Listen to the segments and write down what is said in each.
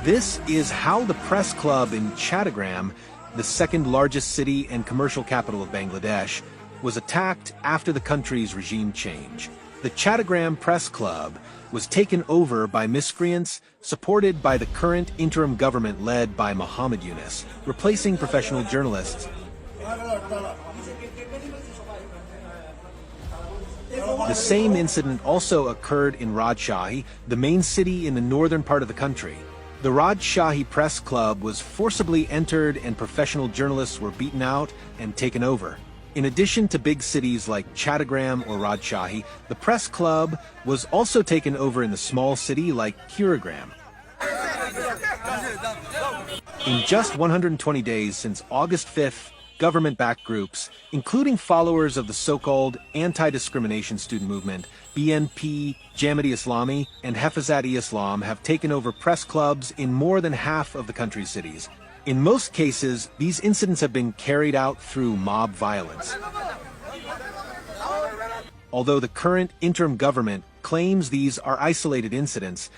This is how the press club in Chattogram, the second largest city and commercial capital of Bangladesh, was attacked after the country's regime change. The Chattogram Press Club was taken over by miscreants supported by the current interim government led by Muhammad Yunus, replacing professional journalists. The same incident also occurred in Rajshahi, the main city in the northern part of the country. The Rajshahi Press Club was forcibly entered and professional journalists were beaten out and taken over. In addition to big cities like Chattogram or Rajshahi, the press club was also taken over in the small city like Kiragram. In just 120 days since August 5th, government-backed groups, including followers of the so-called anti-discrimination student movement, BNP, Jamaat-e-Islami, and Hafazat-e-Islam have taken over press clubs in more than half of the country's cities. In most cases, these incidents have been carried out through mob violence. Although the current interim government claims these are isolated incidents,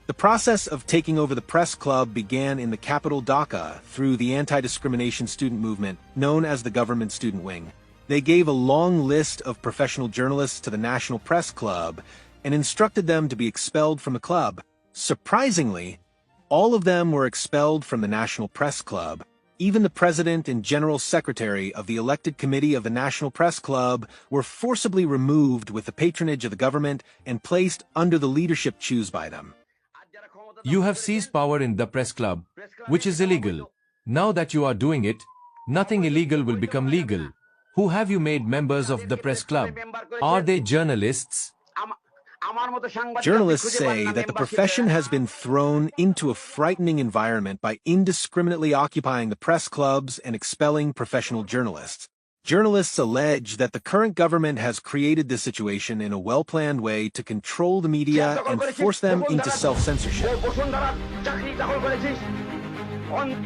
the process of taking over the press club began in the capital Dhaka through the anti-discrimination student movement known as the Government Student Wing. They gave a long list of professional journalists to the National Press Club and instructed them to be expelled from the club. Surprisingly, all of them were expelled from the National Press Club. Even the president and general secretary of the elected committee of the National Press Club were forcibly removed with the patronage of the government and placed under the leadership chosen by them. You have seized power in the press club, which is illegal. Now that you are doing it, nothing illegal will become legal. Who have you made members of the press club? Are they journalists? Journalists say that the profession has been thrown into a frightening environment by indiscriminately occupying the press clubs and expelling professional journalists. Journalists allege that the current government has created this situation in a well-planned way to control the media and force them into self-censorship.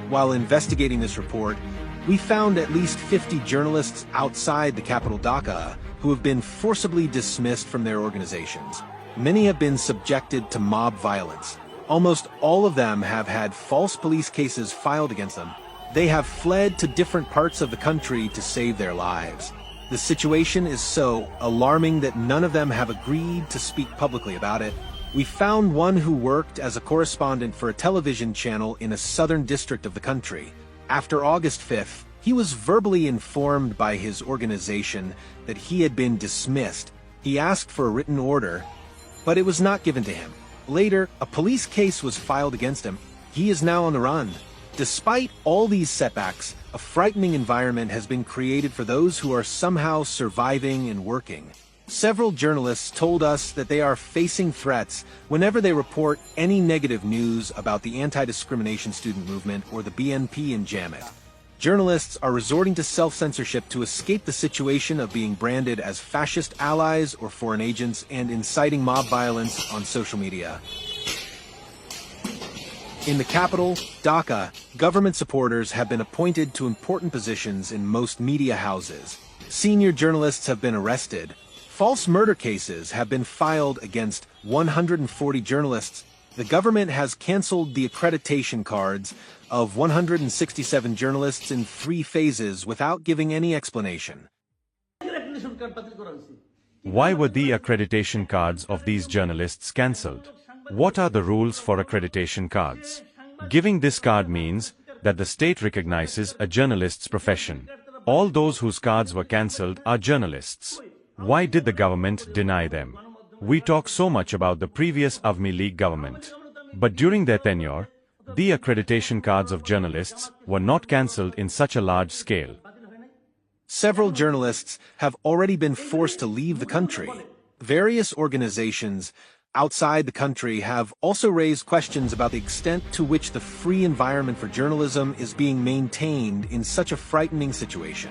While investigating this report, we found at least 50 journalists outside the capital Dhaka who have been forcibly dismissed from their organizations. Many have been subjected to mob violence. Almost all of them have had false police cases filed against them. They have fled to different parts of the country to save their lives. The situation is so alarming that none of them have agreed to speak publicly about it. We found one who worked as a correspondent for a television channel in a southern district of the country. After August 5th, he was verbally informed by his organization that he had been dismissed. He asked for a written order, but it was not given to him. Later, a police case was filed against him. He is now on the run. Despite all these setbacks, a frightening environment has been created for those who are somehow surviving and working. Several journalists told us that they are facing threats whenever they report any negative news about the anti-discrimination student movement or the BNP and Jamaat. Journalists are resorting to self-censorship to escape the situation of being branded as fascist allies or foreign agents and inciting mob violence on social media. In the capital, Dhaka, government supporters have been appointed to important positions in most media houses. Senior journalists have been arrested. False murder cases have been filed against 140 journalists. The government has canceled the accreditation cards of 167 journalists in 3 phases without giving any explanation. Why were the accreditation cards of these journalists cancelled? What are the rules for accreditation cards? Giving this card means that the state recognizes a journalist's profession. All those whose cards were cancelled are journalists. Why did the government deny them? We talk so much about the previous Awami League government. But during their tenure, the accreditation cards of journalists were not cancelled in such a large scale. Several journalists have already been forced to leave the country. Various organizations outside the country have also raised questions about the extent to which the free environment for journalism is being maintained in such a frightening situation.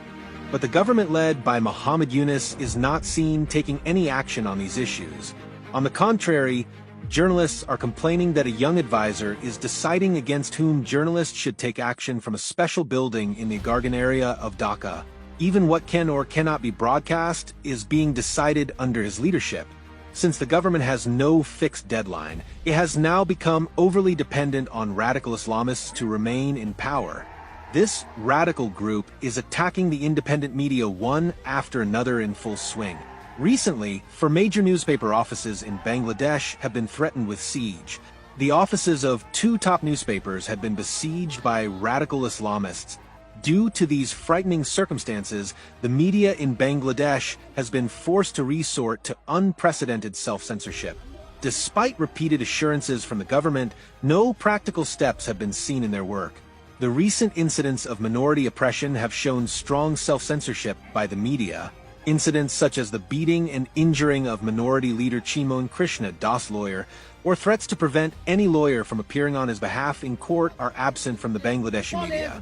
But the government led by Muhammad Yunus is not seen taking any action on these issues. On the contrary, journalists are complaining that a young advisor is deciding against whom journalists should take action from a special building in the Gargan area of Dhaka. Even what can or cannot be broadcast is being decided under his leadership. Since the government has no fixed deadline, it has now become overly dependent on radical Islamists to remain in power. This radical group is attacking the independent media one after another in full swing. Recently, four major newspaper offices in Bangladesh have been threatened with siege. The offices of two top newspapers had been besieged by radical Islamists. Due to these frightening circumstances, the media in Bangladesh has been forced to resort to unprecedented self-censorship. Despite repeated assurances from the government, no practical steps have been seen in their work. The recent incidents of minority oppression have shown strong self-censorship by the media. Incidents such as the beating and injuring of minority leader Chimon Krishna Das lawyer, or threats to prevent any lawyer from appearing on his behalf in court are absent from the Bangladeshi media.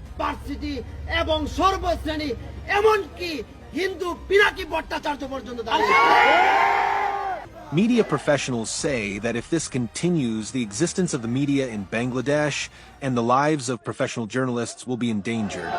Media professionals say that if this continues, the existence of the media in Bangladesh and the lives of professional journalists will be endangered.